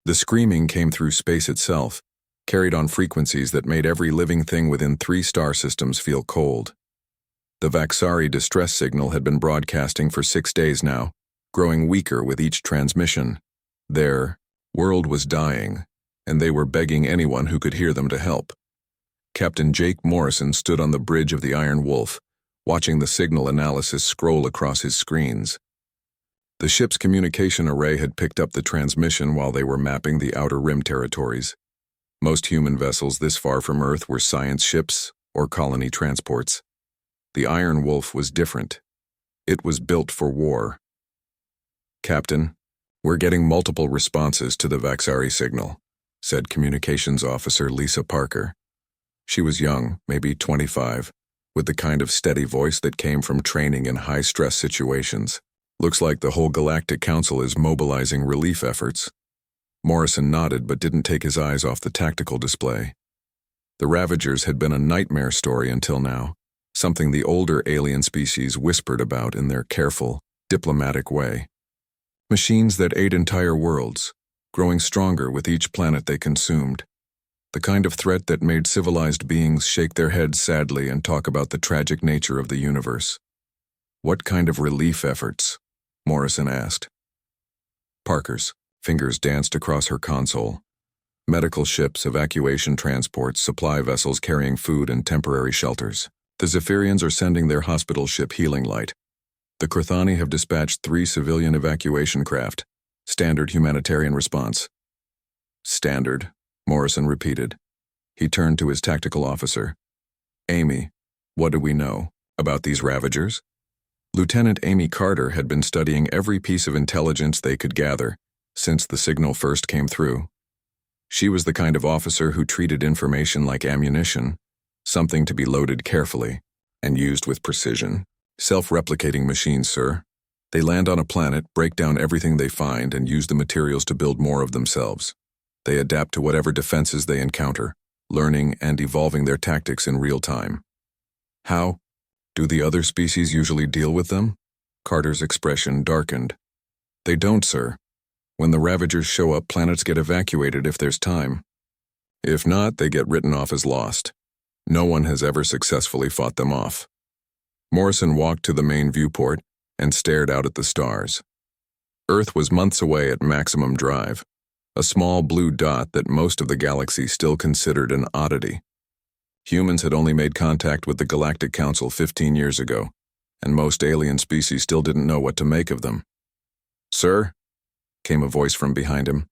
The screaming came through space itself, carried on frequencies that made every living thing within 3 star systems feel cold. The Vaxari distress signal had been broadcasting for 6 days now, growing weaker with each transmission. Their world was dying, and they were begging anyone who could hear them to help. Captain Jake Morrison stood on the bridge of the Iron Wolf, watching the signal analysis scroll across his screens. The ship's communication array had picked up the transmission while they were mapping the Outer Rim territories. Most human vessels this far from Earth were science ships or colony transports. The Iron Wolf was different. It was built for war. "Captain, we're getting multiple responses to the Vaxari signal," said Communications Officer Lisa Parker. She was young, maybe 25, with the kind of steady voice that came from training in high-stress situations. "Looks like the whole Galactic Council is mobilizing relief efforts." Morrison nodded but didn't take his eyes off the tactical display. The Ravagers had been a nightmare story until now, something the older alien species whispered about in their careful, diplomatic way. Machines that ate entire worlds, growing stronger with each planet they consumed. The kind of threat that made civilized beings shake their heads sadly and talk about the tragic nature of the universe. "What kind of relief efforts?" Morrison asked. Parker's fingers danced across her console. Medical ships, evacuation transports, supply vessels carrying food and temporary shelters. The Zephyrians are sending their hospital ship Healing Light. The Krathani have dispatched 3 civilian evacuation craft. Standard humanitarian response. "Standard," Morrison repeated. He turned to his tactical officer. "Amy, what do we know about these Ravagers?" Lieutenant Amy Carter had been studying every piece of intelligence they could gather since the signal first came through. She was the kind of officer who treated information like ammunition, something to be loaded carefully and used with precision. "Self-replicating machines, sir. They land on a planet, break down everything they find, and use the materials to build more of themselves. They adapt to whatever defenses they encounter, learning and evolving their tactics in real time." "How do the other species usually deal with them?" Carter's expression darkened. "They don't, sir. When the Ravagers show up, planets get evacuated if there's time. If not, they get written off as lost. No one has ever successfully fought them off." Morrison walked to the main viewport and stared out at the stars. Earth was months away at maximum drive, a small blue dot that most of the galaxy still considered an oddity. Humans had only made contact with the Galactic Council 15 years ago, and most alien species still didn't know what to make of them. "Sir?" came a voice from behind him.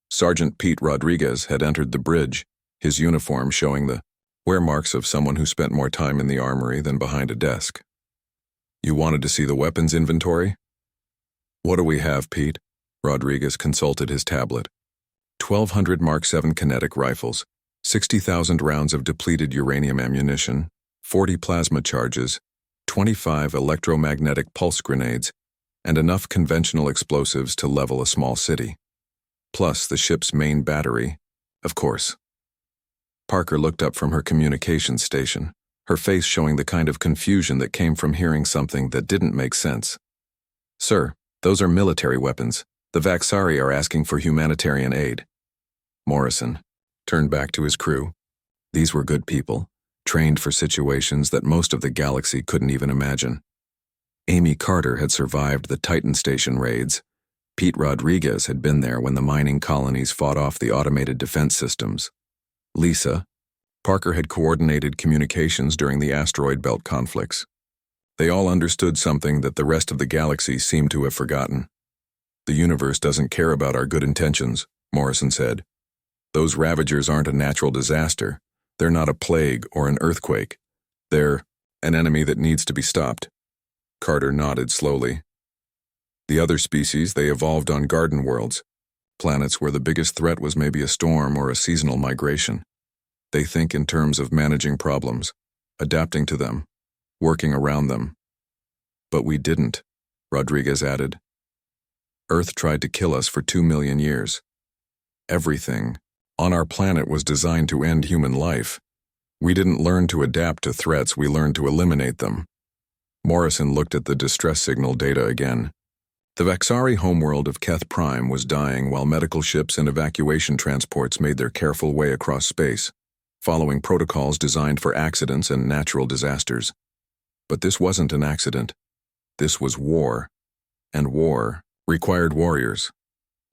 Sergeant Pete Rodriguez had entered the bridge, his uniform showing the wear marks of someone who spent more time in the armory than behind a desk. "You wanted to see the weapons inventory?" "What do we have, Pete?" Rodriguez consulted his tablet. 1,200 Mark 7 kinetic rifles, 60,000 rounds of depleted uranium ammunition, 40 plasma charges, 25 electromagnetic pulse grenades, and enough conventional explosives to level a small city. Plus the ship's main battery, of course. Parker looked up from her communications station, her face showing the kind of confusion that came from hearing something that didn't make sense. "Sir, those are military weapons. The Vaxari are asking for humanitarian aid." Morrison turned back to his crew. These were good people, trained for situations that most of the galaxy couldn't even imagine. Amy Carter had survived the Titan Station raids. Pete Rodriguez had been there when the mining colonies fought off the automated defense systems. Lisa, Parker had coordinated communications during the asteroid belt conflicts. They all understood something that the rest of the galaxy seemed to have forgotten. "The universe doesn't care about our good intentions," Morrison said. "Those Ravagers aren't a natural disaster. They're not a plague or an earthquake. They're an enemy that needs to be stopped." Carter nodded slowly. "The other species, they evolved on garden worlds, planets where the biggest threat was maybe a storm or a seasonal migration. They think in terms of managing problems, adapting to them, working around them. But we didn't," Rodriguez added. "Earth tried to kill us for 2 million years. Everything on our planet was designed to end human life. We didn't learn to adapt to threats, we learned to eliminate them." Morrison looked at the distress signal data again. The Vaxari homeworld of Keth Prime was dying while medical ships and evacuation transports made their careful way across space, following protocols designed for accidents and natural disasters. But this wasn't an accident. This was war. And war required warriors.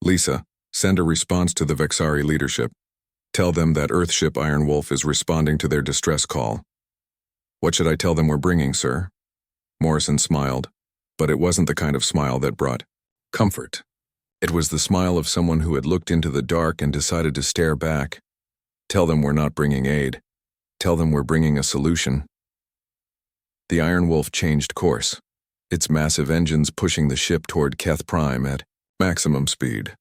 Lisa, send a response to the Vaxari leadership. Tell them that Earthship Iron Wolf is responding to their distress call. What should I tell them we're bringing, sir? Morrison smiled, but it wasn't the kind of smile that brought comfort. It was the smile of someone who had looked into the dark and decided to stare back. Tell them we're not bringing aid. Tell them we're bringing a solution. The Iron Wolf changed course, its massive engines pushing the ship toward Keth Prime at maximum speed.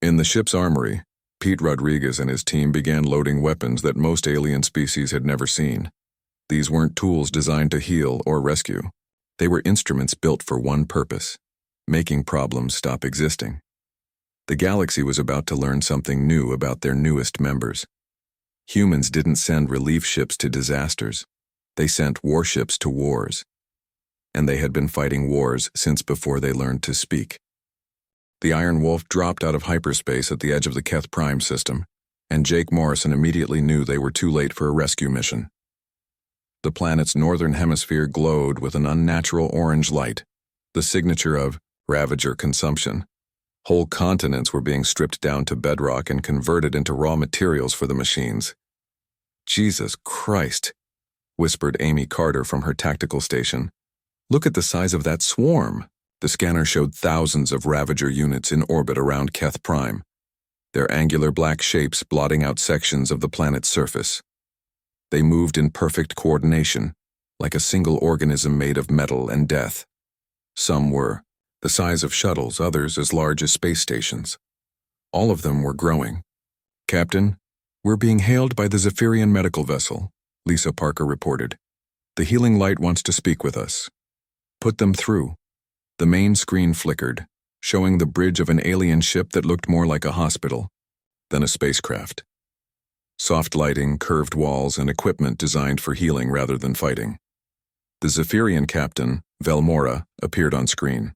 In the ship's armory, Pete Rodriguez and his team began loading weapons that most alien species had never seen. These weren't tools designed to heal or rescue. They were instruments built for one purpose: making problems stop existing. The galaxy was about to learn something new about their newest members. Humans didn't send relief ships to disasters. They sent warships to wars. And they had been fighting wars since before they learned to speak. The Iron Wolf dropped out of hyperspace at the edge of the Keth Prime system, and Jake Morrison immediately knew they were too late for a rescue mission. The planet's northern hemisphere glowed with an unnatural orange light, the signature of Ravager consumption. Whole continents were being stripped down to bedrock and converted into raw materials for the machines. Jesus Christ, whispered Amy Carter from her tactical station. Look at the size of that swarm. The scanner showed thousands of Ravager units in orbit around Keth Prime, their angular black shapes blotting out sections of the planet's surface. They moved in perfect coordination, like a single organism made of metal and death. Some were the size of shuttles, others as large as space stations. All of them were growing. Captain, we're being hailed by the Zephyrian medical vessel, Lisa Parker reported. The healing light wants to speak with us. Put them through. The main screen flickered, showing the bridge of an alien ship that looked more like a hospital than a spacecraft. Soft lighting, curved walls, and equipment designed for healing rather than fighting. The Zephyrian captain, Velmora, appeared on screen.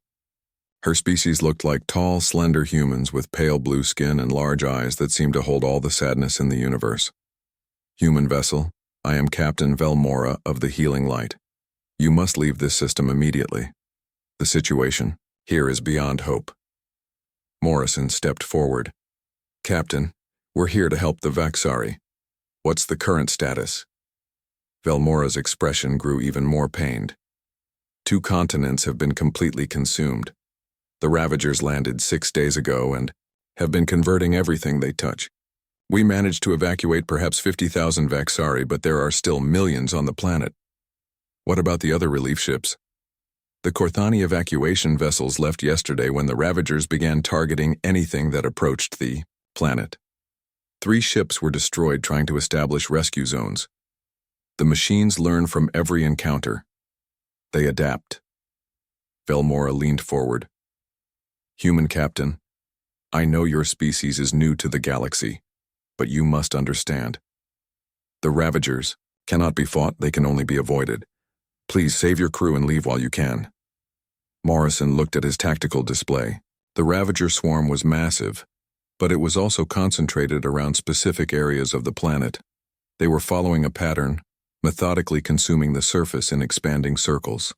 Her species looked like tall, slender humans with pale blue skin and large eyes that seemed to hold all the sadness in the universe. Human vessel, I am Captain Velmora of the Healing Light. You must leave this system immediately. The situation here is beyond hope. Morrison stepped forward. Captain, we're here to help the Vaxari. What's the current status? Velmora's expression grew even more pained. 2 continents have been completely consumed. The Ravagers landed 6 days ago and have been converting everything they touch. We managed to evacuate perhaps 50,000 Vaxari, but there are still millions on the planet. What about the other relief ships? The Korthani evacuation vessels left yesterday when the Ravagers began targeting anything that approached the planet. 3 ships were destroyed trying to establish rescue zones. The machines learn from every encounter. They adapt. Velmora leaned forward. Human captain, I know your species is new to the galaxy, but you must understand. The Ravagers cannot be fought, they can only be avoided. Please save your crew and leave while you can. Morrison looked at his tactical display. The Ravager swarm was massive, but it was also concentrated around specific areas of the planet. They were following a pattern, methodically consuming the surface in expanding circles.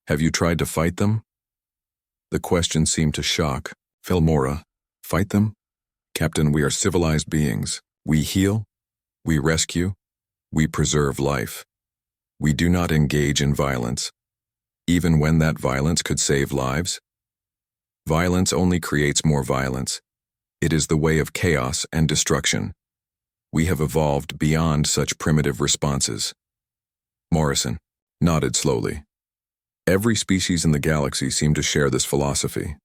Have you tried to fight them? The question seemed to shock. Velmora, fight them? Captain, we are civilized beings. We heal, we rescue, we preserve life. We do not engage in violence, even when that violence could save lives. Violence only creates more violence. It is the way of chaos and destruction. We have evolved beyond such primitive responses. Morrison nodded slowly. Every species in the galaxy seemed to share this philosophy.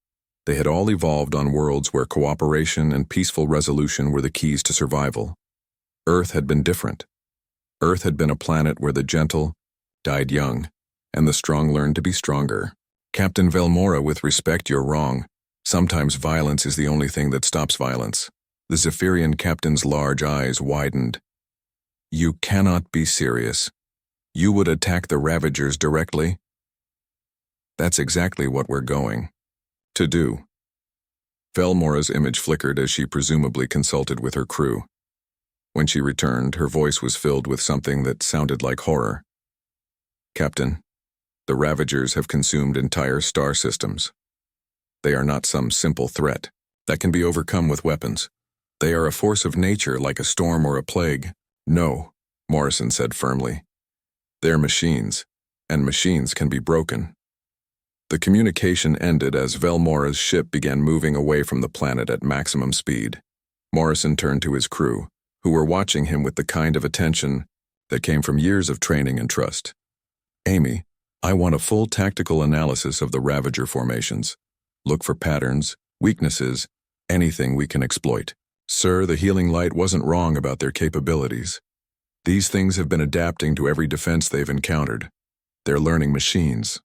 They had all evolved on worlds where cooperation and peaceful resolution were the keys to survival. Earth had been different. Earth had been a planet where the gentle died young, and the strong learned to be stronger. Captain Velmora, with respect, you're wrong. Sometimes violence is the only thing that stops violence. The Zephyrian captain's large eyes widened. You cannot be serious. You would attack the Ravagers directly? That's exactly what we're going to do. Velmora's image flickered as she presumably consulted with her crew. When she returned, her voice was filled with something that sounded like horror. Captain, the Ravagers have consumed entire star systems. They are not some simple threat that can be overcome with weapons. They are a force of nature like a storm or a plague. No, Morrison said firmly. They're machines, and machines can be broken. The communication ended as Velmora's ship began moving away from the planet at maximum speed. Morrison turned to his crew, who were watching him with the kind of attention that came from years of training and trust. Amy, I want a full tactical analysis of the Ravager formations. Look for patterns, weaknesses, anything we can exploit. Sir, the healing light wasn't wrong about their capabilities. These things have been adapting to every defense they've encountered. They're learning machines.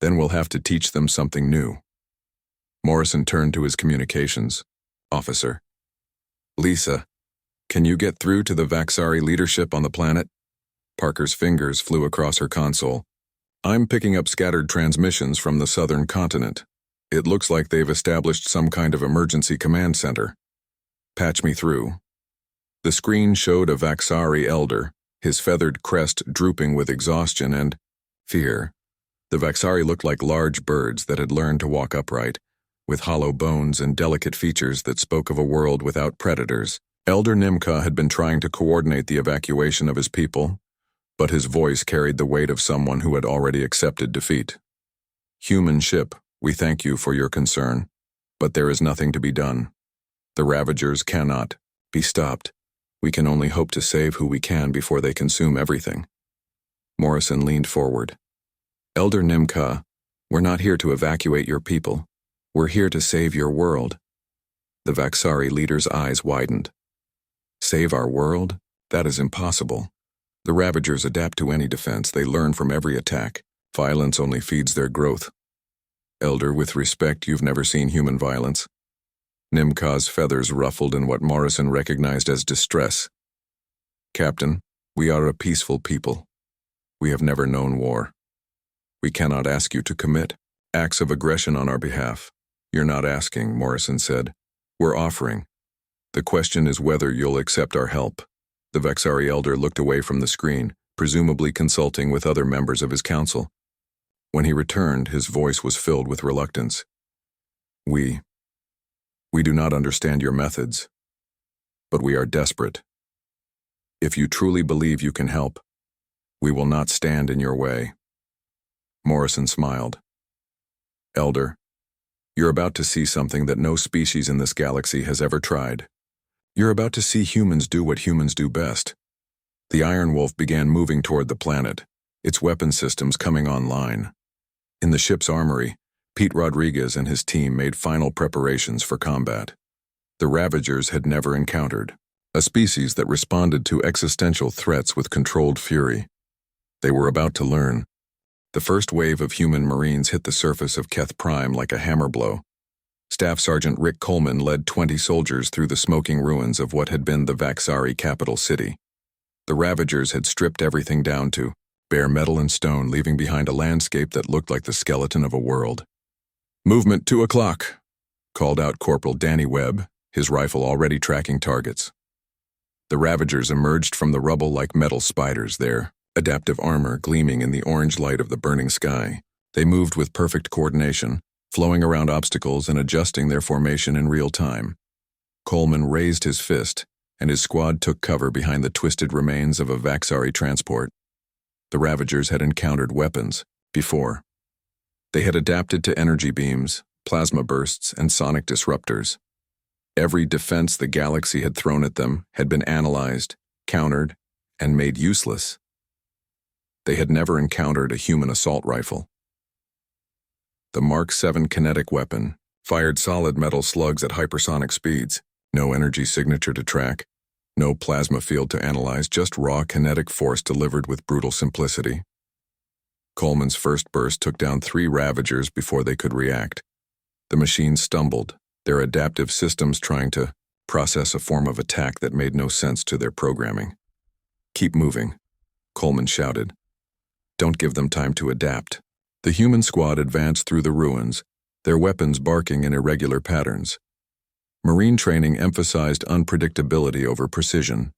Then we'll have to teach them something new. Morrison turned to his communications officer. Lisa, can you get through to the Vaxari leadership on the planet? Parker's fingers flew across her console. I'm picking up scattered transmissions from the southern continent. It looks like they've established some kind of emergency command center. Patch me through. The screen showed a Vaxari elder, his feathered crest drooping with exhaustion and fear. The Vaxari looked like large birds that had learned to walk upright, with hollow bones and delicate features that spoke of a world without predators. Elder Nimka had been trying to coordinate the evacuation of his people, but his voice carried the weight of someone who had already accepted defeat. Human ship, we thank you for your concern, but there is nothing to be done. The Ravagers cannot be stopped. We can only hope to save who we can before they consume everything. Morrison leaned forward. Elder Nimka, we're not here to evacuate your people. We're here to save your world. The Vaxari leader's eyes widened. Save our world? That is impossible. The Ravagers adapt to any defense. They learn from every attack. Violence only feeds their growth. Elder, with respect, you've never seen human violence. Nimka's feathers ruffled in what Morrison recognized as distress. Captain, we are a peaceful people. We have never known war. We cannot ask you to commit acts of aggression on our behalf. You're not asking, Morrison said. We're offering. The question is whether you'll accept our help. The Vaxari elder looked away from the screen, presumably consulting with other members of his council. When he returned, his voice was filled with reluctance. We do not understand your methods, but we are desperate. If you truly believe you can help, we will not stand in your way. Morrison smiled. Elder, you're about to see something that no species in this galaxy has ever tried. You're about to see humans do what humans do best. The Iron Wolf began moving toward the planet, its weapon systems coming online. In the ship's armory, Pete Rodriguez and his team made final preparations for combat. The Ravagers had never encountered a species that responded to existential threats with controlled fury. They were about to learn. The first wave of human Marines hit the surface of Keth Prime like a hammer blow. Staff Sergeant Rick Coleman led 20 soldiers through the smoking ruins of what had been the Vaxari capital city. The Ravagers had stripped everything down to bare metal and stone, leaving behind a landscape that looked like the skeleton of a world. Movement 2 o'clock, called out Corporal Danny Webb, his rifle already tracking targets. The Ravagers emerged from the rubble like metal spiders, their adaptive armor gleaming in the orange light of the burning sky. They moved with perfect coordination, flowing around obstacles and adjusting their formation in real time. Coleman raised his fist, and his squad took cover behind the twisted remains of a Vaxari transport. The Ravagers had encountered weapons before. They had adapted to energy beams, plasma bursts, and sonic disruptors. Every defense the galaxy had thrown at them had been analyzed, countered, and made useless. They had never encountered a human assault rifle. The Mark 7 kinetic weapon fired solid metal slugs at hypersonic speeds, no energy signature to track, no plasma field to analyze, just raw kinetic force delivered with brutal simplicity. Coleman's first burst took down 3 Ravagers before they could react. The machines stumbled, their adaptive systems trying to process a form of attack that made no sense to their programming. Keep moving, Coleman shouted. Don't give them time to adapt. The human squad advanced through the ruins, their weapons barking in irregular patterns. Marine training emphasized unpredictability over precision.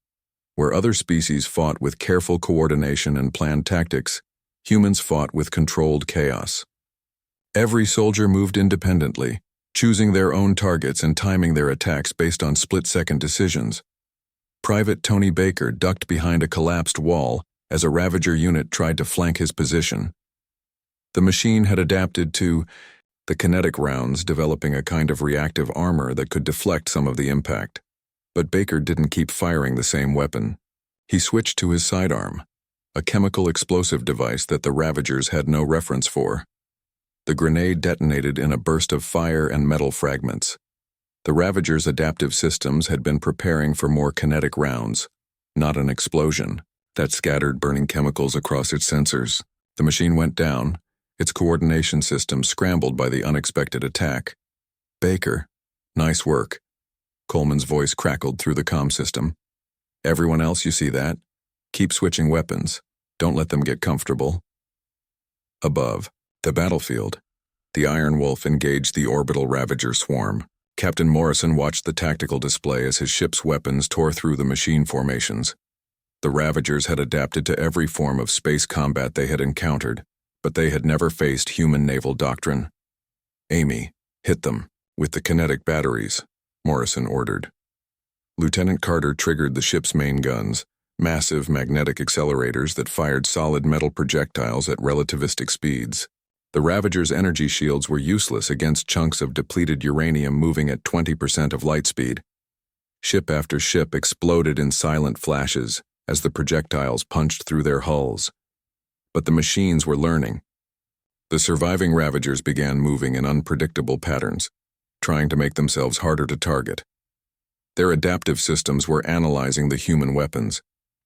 Where other species fought with careful coordination and planned tactics, humans fought with controlled chaos. Every soldier moved independently, choosing their own targets and timing their attacks based on split-second decisions. Private Tony Baker ducked behind a collapsed wall as a Ravager unit tried to flank his position. The machine had adapted to the kinetic rounds, developing a kind of reactive armor that could deflect some of the impact. But Baker didn't keep firing the same weapon. He switched to his sidearm, a chemical explosive device that the Ravagers had no reference for. The grenade detonated in a burst of fire and metal fragments. The Ravagers' adaptive systems had been preparing for more kinetic rounds, not an explosion that scattered burning chemicals across its sensors. The machine went down, its coordination system scrambled by the unexpected attack. "Baker, nice work." Coleman's voice crackled through the comm system. "Everyone else, you see that? Keep switching weapons. Don't let them get comfortable." Above, the battlefield, the Iron Wolf engaged the orbital Ravager swarm. Captain Morrison watched the tactical display as his ship's weapons tore through the machine formations. The Ravagers had adapted to every form of space combat they had encountered, but they had never faced human naval doctrine. "Amy, hit them with the kinetic batteries," Morrison ordered. Lieutenant Carter triggered the ship's main guns, massive magnetic accelerators that fired solid metal projectiles at relativistic speeds. The Ravagers' energy shields were useless against chunks of depleted uranium moving at 20% of light speed. Ship after ship exploded in silent flashes as the projectiles punched through their hulls. But the machines were learning. The surviving Ravagers began moving in unpredictable patterns, trying to make themselves harder to target. Their adaptive systems were analyzing the human weapons,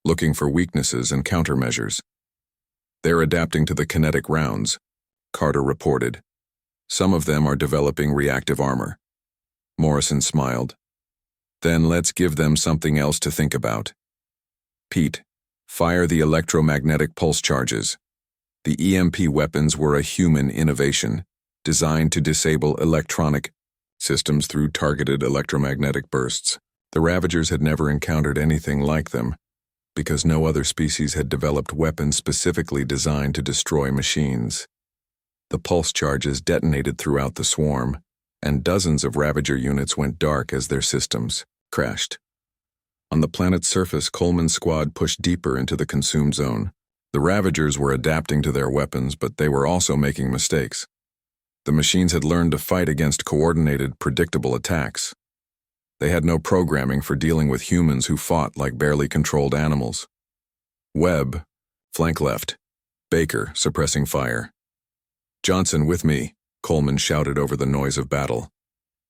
looking for weaknesses and countermeasures. "They're adapting to the kinetic rounds," Carter reported. "Some of them are developing reactive armor." Morrison smiled. "Then let's give them something else to think about. Pete, fire the electromagnetic pulse charges." The EMP weapons were a human innovation, designed to disable electronic systems through targeted electromagnetic bursts. The Ravagers had never encountered anything like them, because no other species had developed weapons specifically designed to destroy machines. The pulse charges detonated throughout the swarm, and dozens of Ravager units went dark as their systems crashed. On the planet's surface, Coleman's squad pushed deeper into the consumed zone. The Ravagers were adapting to their weapons, but they were also making mistakes. The machines had learned to fight against coordinated, predictable attacks. They had no programming for dealing with humans who fought like barely controlled animals. "Webb, flank left. Baker, suppressing fire." "Johnson, with me," Coleman shouted over the noise of battle.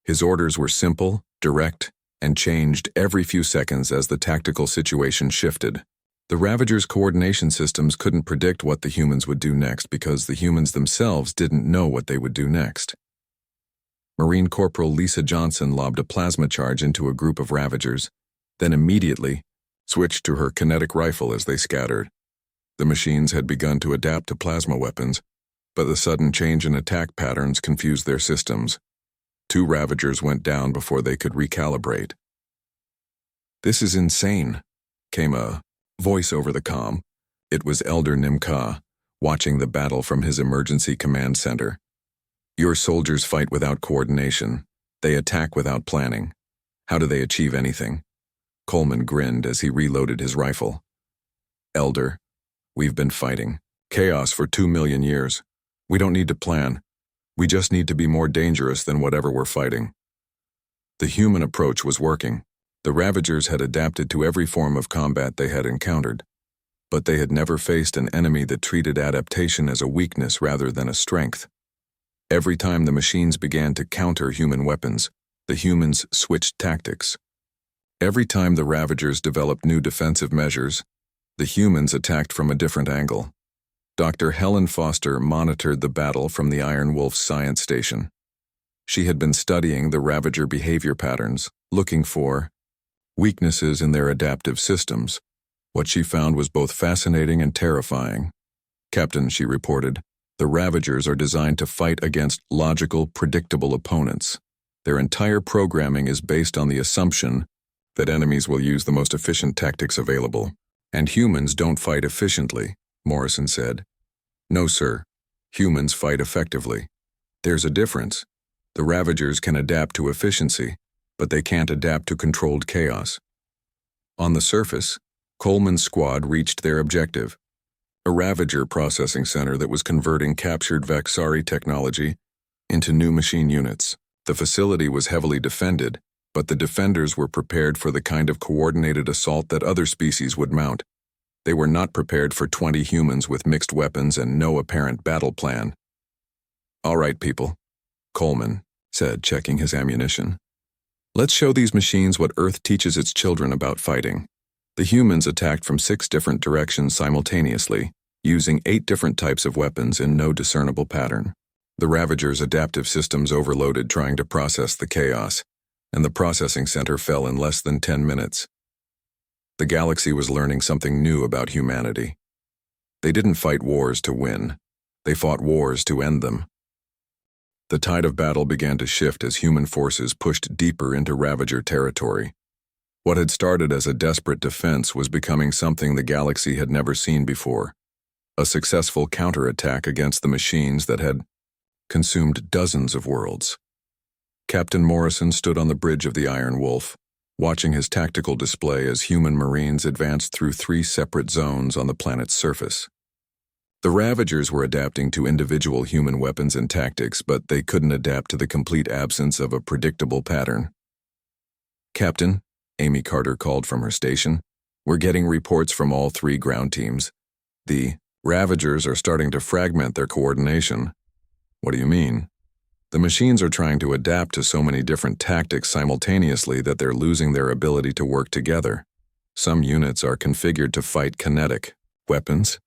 His orders were simple, direct, and changed every few seconds as the tactical situation shifted. The Ravagers' coordination systems couldn't predict what the humans would do next because the humans themselves didn't know what they would do next. Marine Corporal Lisa Johnson lobbed a plasma charge into a group of Ravagers, then immediately switched to her kinetic rifle as they scattered. The machines had begun to adapt to plasma weapons, but the sudden change in attack patterns confused their systems. 2 Ravagers went down before they could recalibrate. "This is insane," came a voice over the comm. It was Elder Nimka, watching the battle from his emergency command center. "Your soldiers fight without coordination. They attack without planning. How do they achieve anything?" Coleman grinned as he reloaded his rifle. "Elder, we've been fighting chaos for 2 million years. We don't need to plan. We just need to be more dangerous than whatever we're fighting." The human approach was working. The Ravagers had adapted to every form of combat they had encountered, but they had never faced an enemy that treated adaptation as a weakness rather than a strength. Every time the machines began to counter human weapons, the humans switched tactics. Every time the Ravagers developed new defensive measures, the humans attacked from a different angle. Dr. Helen Foster monitored the battle from the Iron Wolf's science station. She had been studying the Ravager behavior patterns, looking for weaknesses in their adaptive systems. What she found was both fascinating and terrifying. "Captain," she reported, The Ravagers are designed to fight against logical, predictable opponents. Their entire programming is based on the assumption that enemies will use the most efficient tactics available. And humans don't fight efficiently, Morrison said. No, sir. Humans fight effectively. There's a difference. The Ravagers can adapt to efficiency, but they can't adapt to controlled chaos. On the surface, Coleman's squad reached their objective, a Ravager processing center that was converting captured Vaxari technology into new machine units. The facility was heavily defended, but the defenders were prepared for the kind of coordinated assault that other species would mount. They were not prepared for 20 humans with mixed weapons and no apparent battle plan. All right, people, Coleman said, checking his ammunition. Let's show these machines what Earth teaches its children about fighting. The humans attacked from 6 different directions simultaneously, using 8 different types of weapons in no discernible pattern. The Ravagers' adaptive systems overloaded trying to process the chaos, and the processing center fell in less than 10 minutes. The galaxy was learning something new about humanity. They didn't fight wars to win. They fought wars to end them. The tide of battle began to shift as human forces pushed deeper into Ravager territory. What had started as a desperate defense was becoming something the galaxy had never seen before, a successful counterattack against the machines that had consumed dozens of worlds. Captain Morrison stood on the bridge of the Iron Wolf, watching his tactical display as human Marines advanced through 3 separate zones on the planet's surface. The Ravagers were adapting to individual human weapons and tactics, but they couldn't adapt to the complete absence of a predictable pattern. Captain, Amy Carter called from her station, we're getting reports from all 3 ground teams. The Ravagers are starting to fragment their coordination. What do you mean? The machines are trying to adapt to so many different tactics simultaneously that they're losing their ability to work together. Some units are configured to fight kinetic weapons,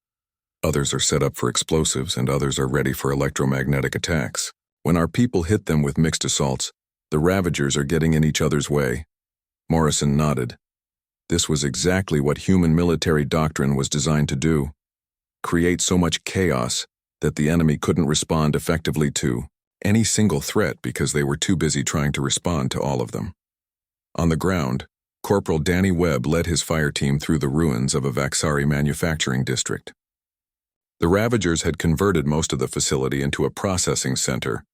others are set up for explosives, and others are ready for electromagnetic attacks. When our people hit them with mixed assaults, the Ravagers are getting in each other's way. Morrison nodded. This was exactly what human military doctrine was designed to do: create so much chaos that the enemy couldn't respond effectively to any single threat because they were too busy trying to respond to all of them. On the ground, Corporal Danny Webb led his fire team through the ruins of a Vaxari manufacturing district. The Ravagers had converted most of the facility into a processing center,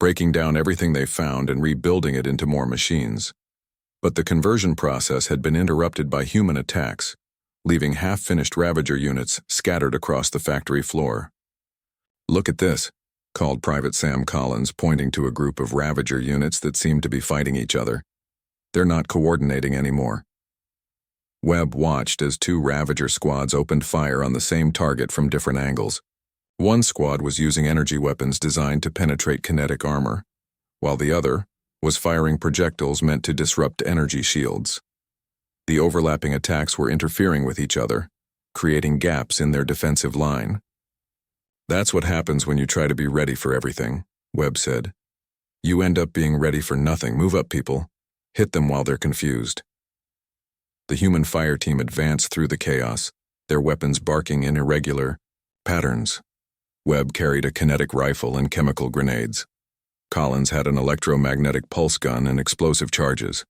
breaking down everything they found and rebuilding it into more machines. But the conversion process had been interrupted by human attacks, leaving half-finished Ravager units scattered across the factory floor. "Look at this," called Private Sam Collins, pointing to a group of Ravager units that seemed to be fighting each other. "They're not coordinating anymore." Webb watched as 2 Ravager squads opened fire on the same target from different angles. One squad was using energy weapons designed to penetrate kinetic armor, while the other was firing projectiles meant to disrupt energy shields. The overlapping attacks were interfering with each other, creating gaps in their defensive line. "That's what happens when you try to be ready for everything," Webb said. "You end up being ready for nothing. Move up, people. Hit them while they're confused." The human fire team advanced through the chaos, their weapons barking in irregular patterns. Webb carried a kinetic rifle and chemical grenades. Collins had an electromagnetic pulse gun and explosive charges.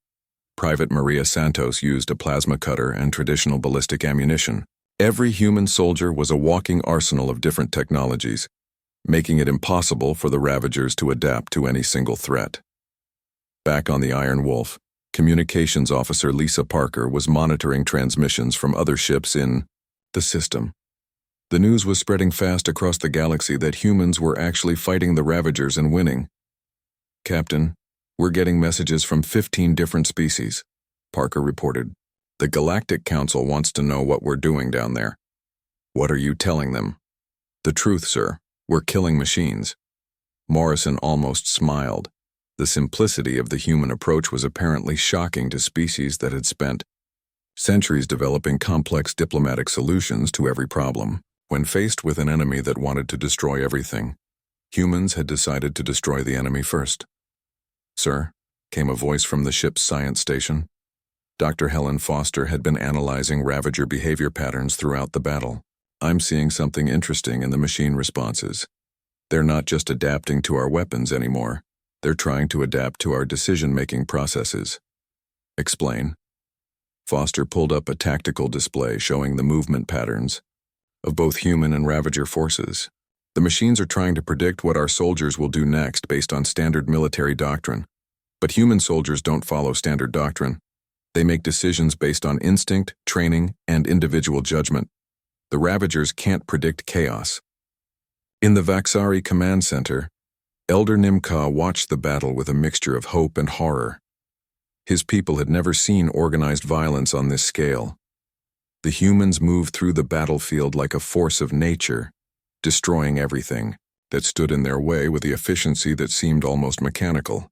Private Maria Santos used a plasma cutter and traditional ballistic ammunition. Every human soldier was a walking arsenal of different technologies, making it impossible for the Ravagers to adapt to any single threat. Back on the Iron Wolf, Communications Officer Lisa Parker was monitoring transmissions from other ships in the system. The news was spreading fast across the galaxy that humans were actually fighting the Ravagers and winning. "Captain, we're getting messages from 15 different species," Parker reported. "The Galactic Council wants to know what we're doing down there." "What are you telling them?" "The truth, sir. We're killing machines." Morrison almost smiled. The simplicity of the human approach was apparently shocking to species that had spent centuries developing complex diplomatic solutions to every problem. When faced with an enemy that wanted to destroy everything, humans had decided to destroy the enemy first. "Sir," came a voice from the ship's science station. Dr. Helen Foster had been analyzing Ravager behavior patterns throughout the battle. "I'm seeing something interesting in the machine responses. They're not just adapting to our weapons anymore. They're trying to adapt to our decision-making processes. Explain. Foster pulled up a tactical display showing the movement patterns of both human and Ravager forces. The machines are trying to predict what our soldiers will do next based on standard military doctrine. But human soldiers don't follow standard doctrine. They make decisions based on instinct, training, and individual judgment. The Ravagers can't predict chaos. In the Vaxari Command Center, Elder Nimka watched the battle with a mixture of hope and horror. His people had never seen organized violence on this scale. The humans moved through the battlefield like a force of nature, destroying everything that stood in their way with the efficiency that seemed almost mechanical.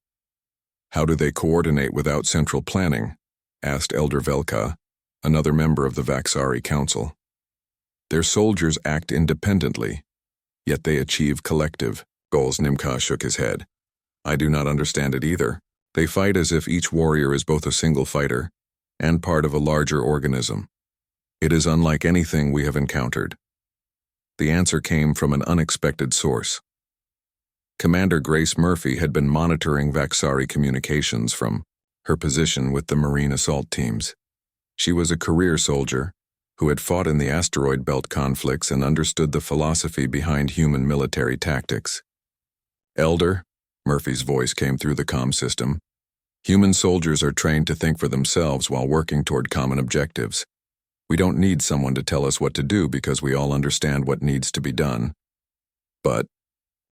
How do they coordinate without central planning? Asked Elder Velka, another member of the Vaxari Council. Their soldiers act independently, yet they achieve collective goals. Nimka shook his head. I do not understand it either. They fight as if each warrior is both a single fighter and part of a larger organism. It is unlike anything we have encountered. The answer came from an unexpected source. Commander Grace Murphy had been monitoring Vaxari communications from her position with the Marine assault teams. She was a career soldier who had fought in the asteroid belt conflicts and understood the philosophy behind human military tactics. Elder, Murphy's voice came through the comm system. Human soldiers are trained to think for themselves while working toward common objectives. We don't need someone to tell us what to do because we all understand what needs to be done. But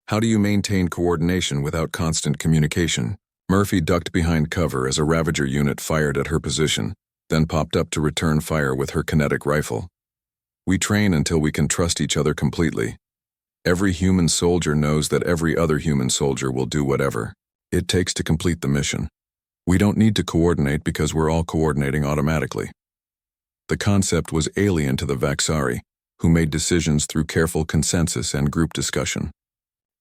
how do you maintain coordination without constant communication? Murphy ducked behind cover as a Ravager unit fired at her position, then popped up to return fire with her kinetic rifle. We train until we can trust each other completely. Every human soldier knows that every other human soldier will do whatever it takes to complete the mission. We don't need to coordinate because we're all coordinating automatically. The concept was alien to the Vaxari, who made decisions through careful consensus and group discussion.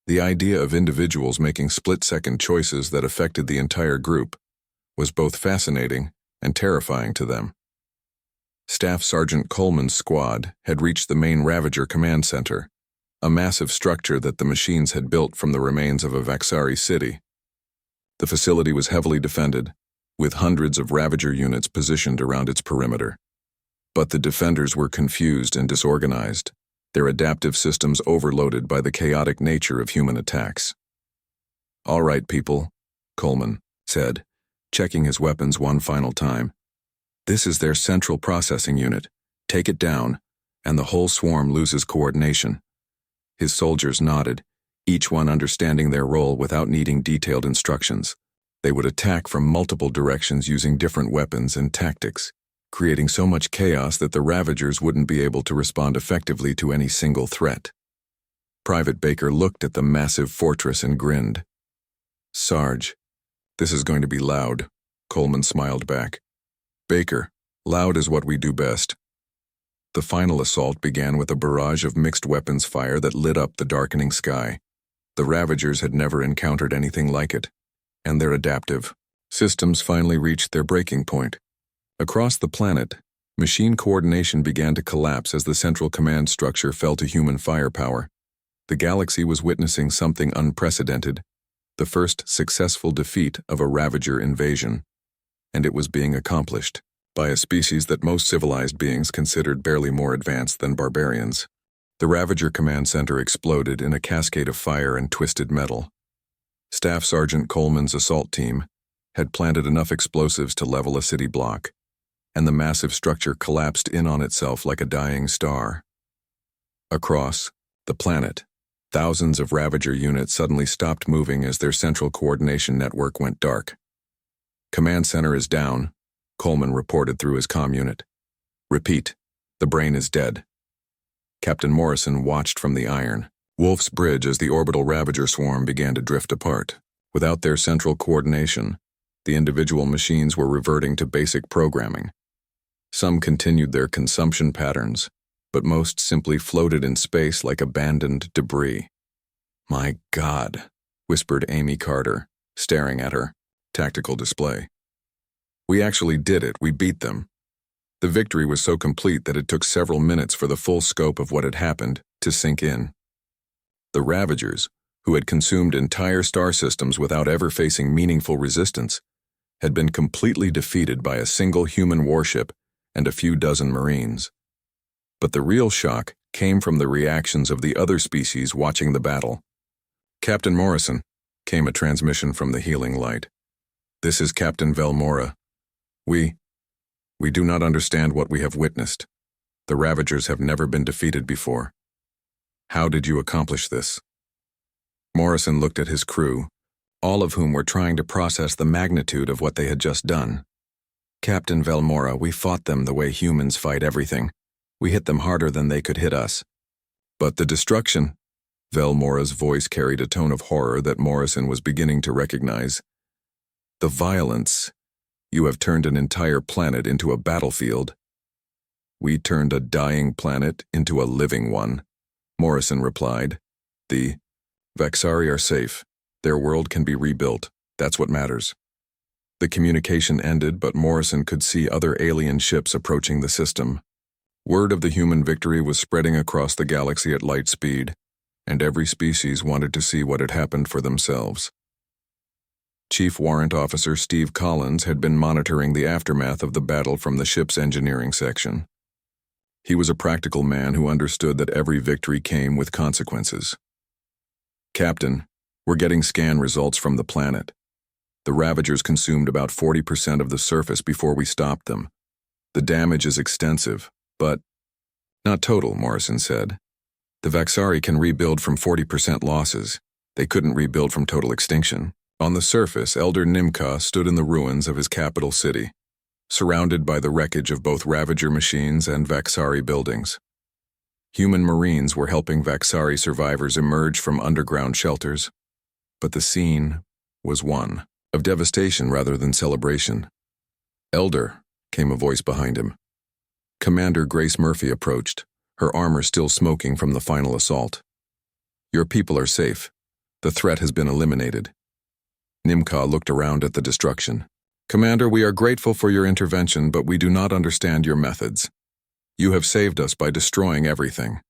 The idea of individuals making split-second choices that affected the entire group was both fascinating and terrifying to them. Staff Sergeant Coleman's squad had reached the main Ravager command center, a massive structure that the machines had built from the remains of a Vaxari city. The facility was heavily defended, with hundreds of Ravager units positioned around its perimeter. But the defenders were confused and disorganized, their adaptive systems overloaded by the chaotic nature of human attacks. All right, people, Coleman said, checking his weapons one final time. This is their central processing unit. Take it down, and the whole swarm loses coordination. His soldiers nodded, each one understanding their role without needing detailed instructions. They would attack from multiple directions using different weapons and tactics, creating so much chaos that the Ravagers wouldn't be able to respond effectively to any single threat. Private Baker looked at the massive fortress and grinned. Sarge, this is going to be loud, Coleman smiled back. Baker, loud is what we do best. The final assault began with a barrage of mixed weapons fire that lit up the darkening sky. The Ravagers had never encountered anything like it, and their adaptive systems finally reached their breaking point. Across the planet, machine coordination began to collapse as the central command structure fell to human firepower. The galaxy was witnessing something unprecedented, the first successful defeat of a Ravager invasion, and it was being accomplished by a species that most civilized beings considered barely more advanced than barbarians. The Ravager command center exploded in a cascade of fire and twisted metal. Staff Sergeant Coleman's assault team had planted enough explosives to level a city block, and the massive structure collapsed in on itself like a dying star. Across the planet, thousands of Ravager units suddenly stopped moving as their central coordination network went dark. Command center is down, Coleman reported through his comm unit. Repeat, the brain is dead. Captain Morrison watched from the Iron Wolf's bridge as the orbital Ravager swarm began to drift apart. Without their central coordination, the individual machines were reverting to basic programming. Some continued their consumption patterns, but most simply floated in space like abandoned debris. My God, whispered Amy Carter, staring at her tactical display. We actually did it, we beat them. The victory was so complete that it took several minutes for the full scope of what had happened to sink in. The Ravagers, who had consumed entire star systems without ever facing meaningful resistance, had been completely defeated by a single human warship and a few dozen Marines. But the real shock came from the reactions of the other species watching the battle. "Captain Morrison," came a transmission from the healing light. "This is Captain Velmora. We do not understand what we have witnessed. The Ravagers have never been defeated before. How did you accomplish this?" Morrison looked at his crew, all of whom were trying to process the magnitude of what they had just done. "Captain Velmora, we fought them the way humans fight everything. We hit them harder than they could hit us." "But the destruction," Velmora's voice carried a tone of horror that Morrison was beginning to recognize. "The violence. You have turned an entire planet into a battlefield." "We turned a dying planet into a living one," Morrison replied. "The Vaxari are safe. Their world can be rebuilt. That's what matters." The communication ended, but Morrison could see other alien ships approaching the system. Word of the human victory was spreading across the galaxy at light speed, and every species wanted to see what had happened for themselves. Chief Warrant Officer Steve Collins had been monitoring the aftermath of the battle from the ship's engineering section. He was a practical man who understood that every victory came with consequences. "Captain, we're getting scan results from the planet. The Ravagers consumed about 40% of the surface before we stopped them. The damage is extensive, but not total," Morrison said. "The Vaxari can rebuild from 40% losses. They couldn't rebuild from total extinction." On the surface, Elder Nimka stood in the ruins of his capital city, surrounded by the wreckage of both Ravager machines and Vaxari buildings. Human Marines were helping Vaxari survivors emerge from underground shelters, but the scene was one of devastation rather than celebration. "Elder," came a voice behind him. Commander Grace Murphy approached, her armor still smoking from the final assault. "Your people are safe. The threat has been eliminated." Nimka looked around at the destruction. "Commander, we are grateful for your intervention, but we do not understand your methods. You have saved us by destroying everything."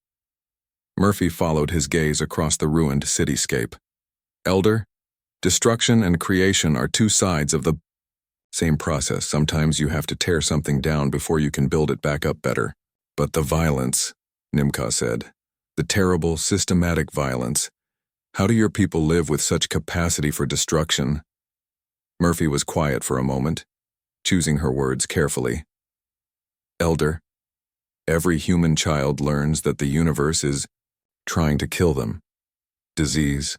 Murphy followed his gaze across the ruined cityscape. "Elder, destruction and creation are two sides of the same process. Sometimes you have to tear something down before you can build it back up better. But the violence," Nimka said, "the terrible, systematic violence. How do your people live with such capacity for destruction?" Murphy was quiet for a moment, choosing her words carefully. "Elder, every human child learns that the universe is trying to kill them. Disease,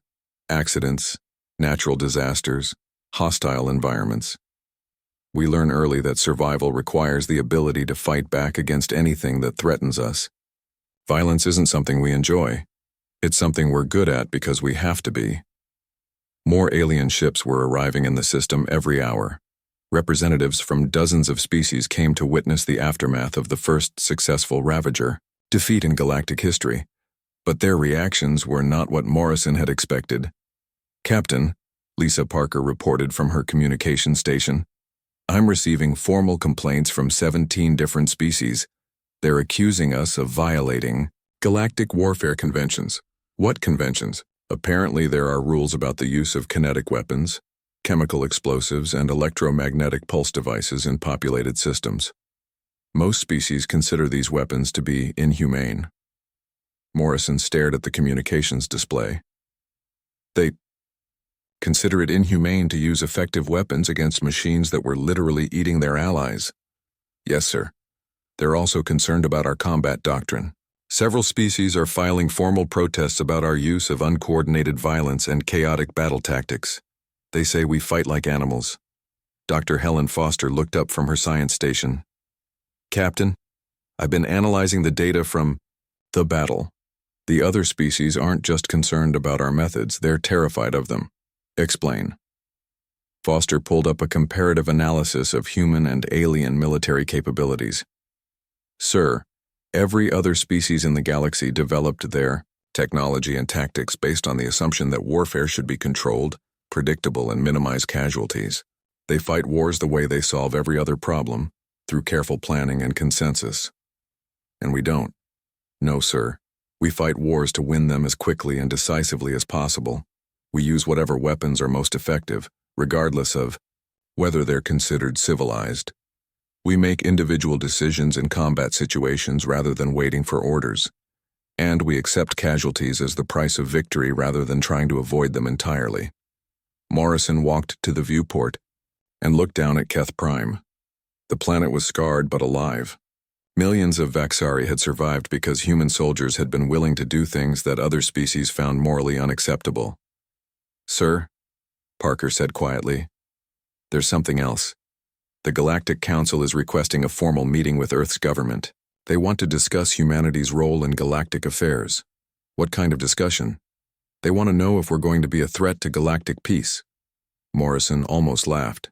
accidents, natural disasters, hostile environments. We learn early that survival requires the ability to fight back against anything that threatens us. Violence isn't something we enjoy. It's something we're good at because we have to be." More alien ships were arriving in the system every hour. Representatives from dozens of species came to witness the aftermath of the first successful Ravager defeat in galactic history, but their reactions were not what Morrison had expected. "Captain," Lisa Parker reported from her communication station, "I'm receiving formal complaints from 17 different species. They're accusing us of violating galactic warfare conventions." "What conventions?" "Apparently there are rules about the use of kinetic weapons, chemical explosives, and electromagnetic pulse devices in populated systems. Most species consider these weapons to be inhumane." Morrison stared at the communications display. "They consider it inhumane to use effective weapons against machines that were literally eating their allies?" "Yes, sir. They're also concerned about our combat doctrine. Several species are filing formal protests about our use of uncoordinated violence and chaotic battle tactics. They say we fight like animals." Dr. Helen Foster looked up from her science station. "Captain, I've been analyzing the data from the battle. The other species aren't just concerned about our methods, they're terrified of them." "Explain." Foster pulled up a comparative analysis of human and alien military capabilities. "Sir, every other species in the galaxy developed their technology and tactics based on the assumption that warfare should be controlled, predictable, and minimize casualties. They fight wars the way they solve every other problem, through careful planning and consensus. And we don't. No, sir. We fight wars to win them as quickly and decisively as possible. We use whatever weapons are most effective, regardless of whether they're considered civilized. We make individual decisions in combat situations rather than waiting for orders. And we accept casualties as the price of victory rather than trying to avoid them entirely. Morrison walked to the viewport and looked down at Keth Prime. The planet was scarred but alive. Millions of Vaxari had survived because human soldiers had been willing to do things that other species found morally unacceptable. "Sir," Parker said quietly, "there's something else. The Galactic Council is requesting a formal meeting with Earth's government. They want to discuss humanity's role in galactic affairs." "What kind of discussion?" "They want to know if we're going to be a threat to galactic peace." Morrison almost laughed.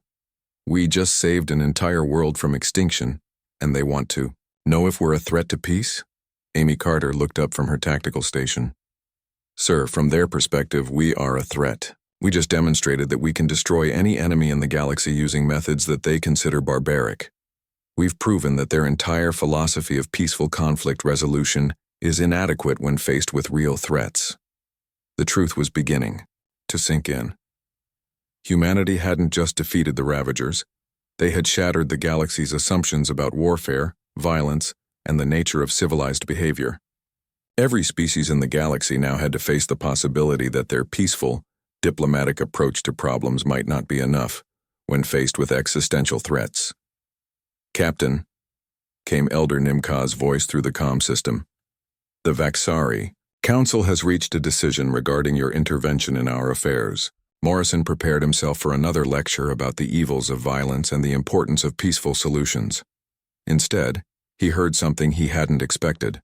"We just saved an entire world from extinction, and they want to know if we're a threat to peace?" Amy Carter looked up from her tactical station. "Sir, from their perspective, we are a threat. We just demonstrated that we can destroy any enemy in the galaxy using methods that they consider barbaric. We've proven that their entire philosophy of peaceful conflict resolution is inadequate when faced with real threats." The truth was beginning to sink in. Humanity hadn't just defeated the Ravagers. They had shattered the galaxy's assumptions about warfare, violence, and the nature of civilized behavior. Every species in the galaxy now had to face the possibility that their peaceful, diplomatic approach to problems might not be enough when faced with existential threats. "Captain," came Elder Nimka's voice through the comm system, "the Vaxari Council has reached a decision regarding your intervention in our affairs." Morrison prepared himself for another lecture about the evils of violence and the importance of peaceful solutions. Instead, he heard something he hadn't expected.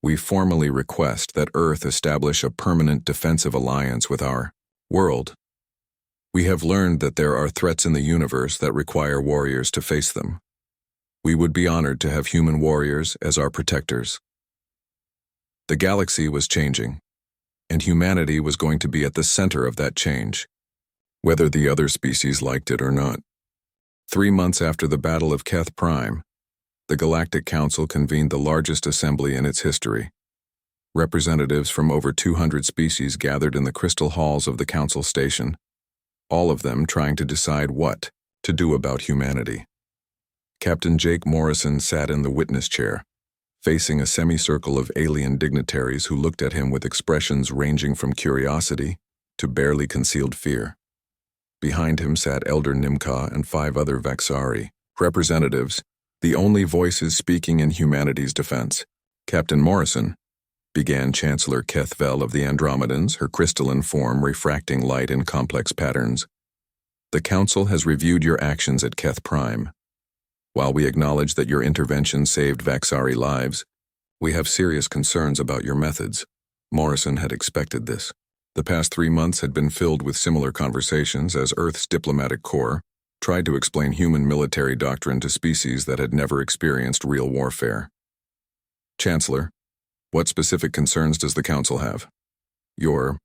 "We formally request that Earth establish a permanent defensive alliance with our world. We have learned that there are threats in the universe that require warriors to face them. We would be honored to have human warriors as our protectors." The galaxy was changing, and humanity was going to be at the center of that change, whether the other species liked it or not. 3 months after the Battle of Keth Prime, the Galactic Council convened the largest assembly in its history. Representatives from over 200 species gathered in the crystal halls of the Council station, all of them trying to decide what to do about humanity. Captain Jake Morrison sat in the witness chair, facing a semicircle of alien dignitaries who looked at him with expressions ranging from curiosity to barely concealed fear. Behind him sat Elder Nimka and 5 other Vaxari representatives, the only voices speaking in humanity's defense. "Captain Morrison," began Chancellor Kethvel of the Andromedans, her crystalline form refracting light in complex patterns, "the Council has reviewed your actions at Keth Prime. While we acknowledge that your intervention saved Vaxari lives, we have serious concerns about your methods." Morrison had expected this. The past 3 months had been filled with similar conversations as Earth's diplomatic corps tried to explain human military doctrine to species that had never experienced real warfare. "Chancellor, what specific concerns does the Council have?" "Your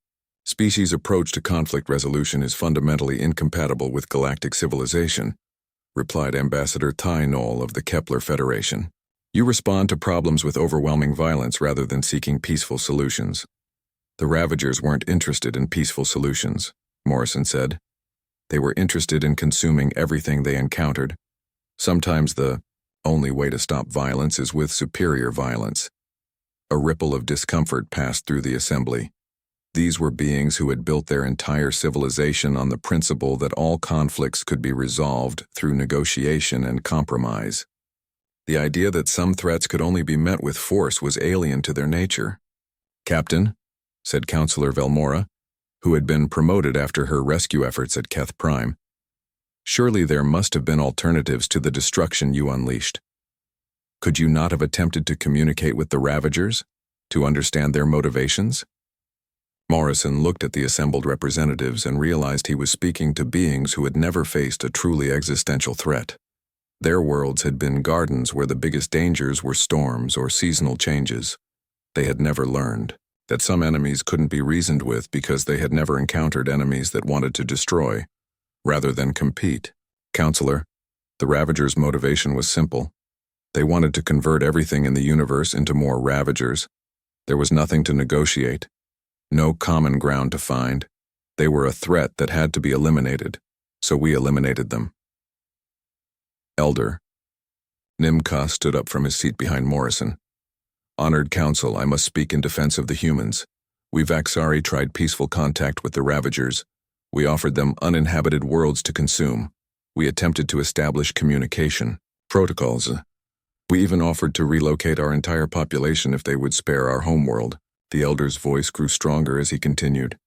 species' approach to conflict resolution is fundamentally incompatible with galactic civilization," replied Ambassador Ty Knoll of the Kepler Federation. "You respond to problems with overwhelming violence rather than seeking peaceful solutions." "The Ravagers weren't interested in peaceful solutions," Morrison said. "They were interested in consuming everything they encountered. Sometimes the only way to stop violence is with superior violence." A ripple of discomfort passed through the assembly. These were beings who had built their entire civilization on the principle that all conflicts could be resolved through negotiation and compromise. The idea that some threats could only be met with force was alien to their nature. "Captain," said Counselor Velmora, who had been promoted after her rescue efforts at Keth Prime, "surely there must have been alternatives to the destruction you unleashed. Could you not have attempted to communicate with the Ravagers, to understand their motivations?" Morrison looked at the assembled representatives and realized he was speaking to beings who had never faced a truly existential threat. Their worlds had been gardens where the biggest dangers were storms or seasonal changes. They had never learned that some enemies couldn't be reasoned with because they had never encountered enemies that wanted to destroy, rather than compete. "Counselor, the Ravagers' motivation was simple. They wanted to convert everything in the universe into more Ravagers, There was nothing to negotiate, no common ground to find. They were a threat that had to be eliminated, so we eliminated them. Elder. Nimka stood up from his seat behind Morrison. Honored Council, I must speak in defense of the humans. We Vaxari tried peaceful contact with the Ravagers. We offered them uninhabited worlds to consume. We attempted to establish communication, protocols. We even offered to relocate our entire population if they would spare our homeworld. The Elder's voice grew stronger as he continued.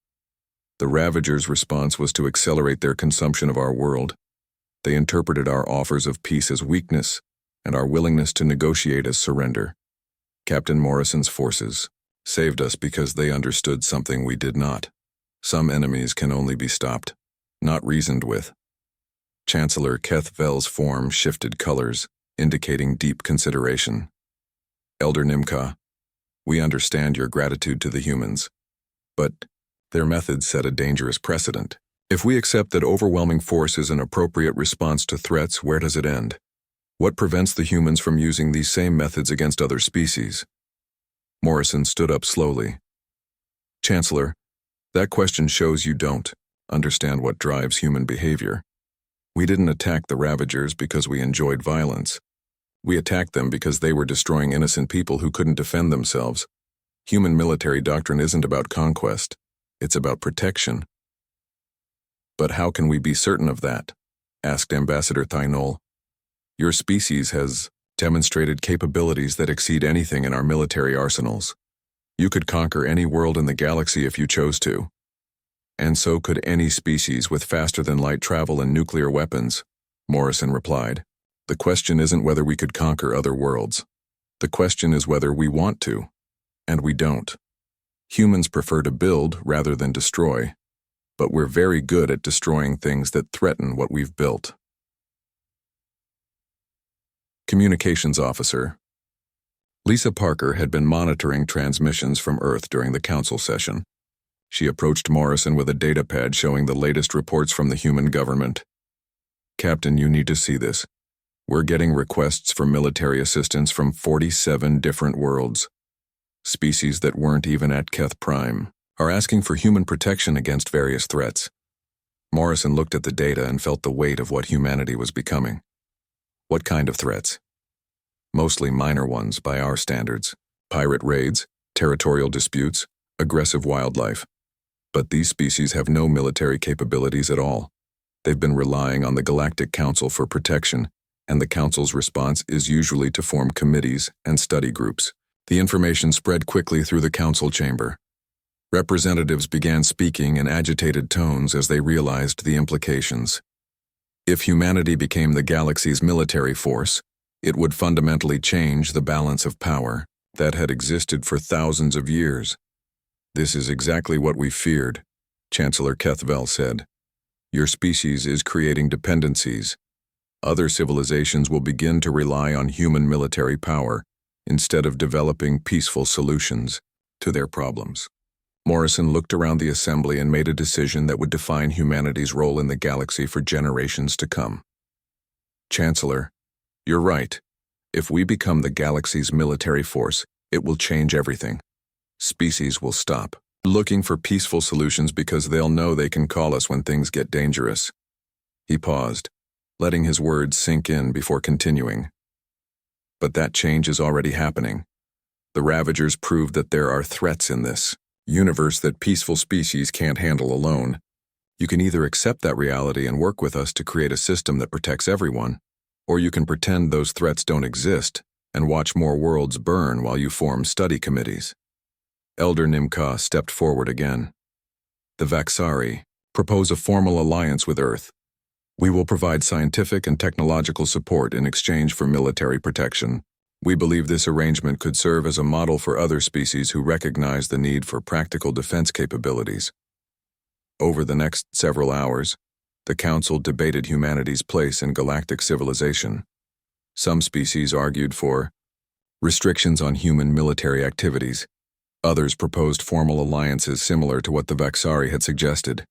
The Ravagers' response was to accelerate their consumption of our world. They interpreted our offers of peace as weakness, and our willingness to negotiate as surrender. Captain Morrison's forces saved us because they understood something we did not. Some enemies can only be stopped, not reasoned with. Chancellor Kethvel's form shifted colors, indicating deep consideration. Elder Nimka, we understand your gratitude to the humans, but their methods set a dangerous precedent. If we accept that overwhelming force is an appropriate response to threats, where does it end? What prevents the humans from using these same methods against other species? Morrison stood up slowly. Chancellor, that question shows you don't understand what drives human behavior. We didn't attack the Ravagers because we enjoyed violence. We attacked them because they were destroying innocent people who couldn't defend themselves. Human military doctrine isn't about conquest. It's about protection. But how can we be certain of that? Asked Ambassador Thynol. Your species has demonstrated capabilities that exceed anything in our military arsenals. You could conquer any world in the galaxy if you chose to. And so could any species with faster-than-light travel and nuclear weapons, Morrison replied. The question isn't whether we could conquer other worlds. The question is whether we want to, and we don't. Humans prefer to build rather than destroy, but we're very good at destroying things that threaten what we've built. Communications Officer. Lisa Parker had been monitoring transmissions from Earth during the council session. She approached Morrison with a datapad showing the latest reports from the human government. Captain, you need to see this. We're getting requests for military assistance from 47 different worlds. Species that weren't even at Keth Prime are asking for human protection against various threats. Morrison looked at the data and felt the weight of what humanity was becoming. What kind of threats? Mostly minor ones by our standards. Pirate raids, territorial disputes, aggressive wildlife. But these species have no military capabilities at all. They've been relying on the Galactic Council for protection, and the Council's response is usually to form committees and study groups. The information spread quickly through the council chamber. Representatives began speaking in agitated tones as they realized the implications. If humanity became the galaxy's military force, it would fundamentally change the balance of power that had existed for thousands of years. This is exactly what we feared, Chancellor Kethvel said. Your species is creating dependencies. Other civilizations will begin to rely on human military power instead of developing peaceful solutions to their problems. Morrison looked around the assembly and made a decision that would define humanity's role in the galaxy for generations to come. Chancellor, you're right. If we become the galaxy's military force, it will change everything. Species will stop looking for peaceful solutions because they'll know they can call us when things get dangerous. He paused, letting his words sink in before continuing. But that change is already happening. The Ravagers proved that there are threats in this universe that peaceful species can't handle alone. You can either accept that reality and work with us to create a system that protects everyone, or you can pretend those threats don't exist and watch more worlds burn while you form study committees. Elder Nimka stepped forward again. The Vaxari propose a formal alliance with Earth. We will provide scientific and technological support in exchange for military protection. We believe this arrangement could serve as a model for other species who recognize the need for practical defense capabilities. Over the next several hours, the Council debated humanity's place in galactic civilization. Some species argued for restrictions on human military activities. Others proposed formal alliances similar to what the Vaxari had suggested.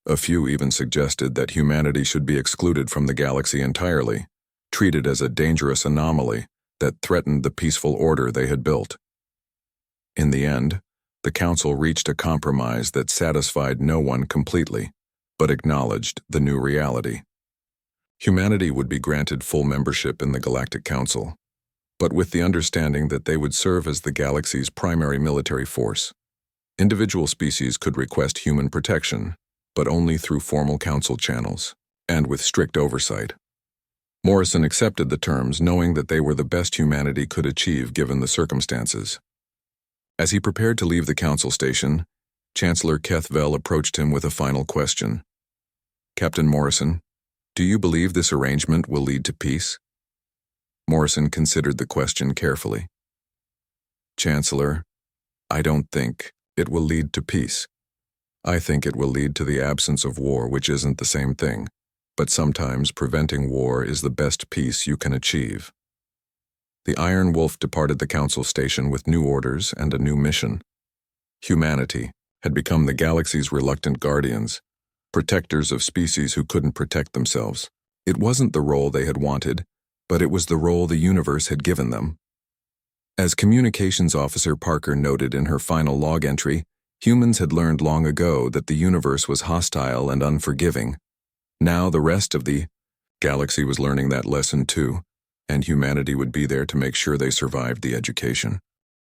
A few even suggested that humanity should be excluded from the galaxy entirely, treated as a dangerous anomaly that threatened the peaceful order they had built. In the end, the council reached a compromise that satisfied no one completely, but acknowledged the new reality. Humanity would be granted full membership in the Galactic Council, but with the understanding that they would serve as the galaxy's primary military force. Individual species could request human protection, but only through formal council channels, and with strict oversight. Morrison accepted the terms, knowing that they were the best humanity could achieve given the circumstances. As he prepared to leave the council station, Chancellor Kethvel approached him with a final question. "Captain Morrison, do you believe this arrangement will lead to peace?" Morrison considered the question carefully. "Chancellor, I don't think it will lead to peace. I think it will lead to the absence of war, which isn't the same thing, but sometimes preventing war is the best peace you can achieve." The Iron Wolf departed the council station with new orders and a new mission. Humanity had become the galaxy's reluctant guardians, protectors of species who couldn't protect themselves. It wasn't the role they had wanted, but it was the role the universe had given them. As Communications Officer Parker noted in her final log entry, humans had learned long ago that the universe was hostile and unforgiving. Now the rest of the galaxy was learning that lesson too, and humanity would be there to make sure they survived the education.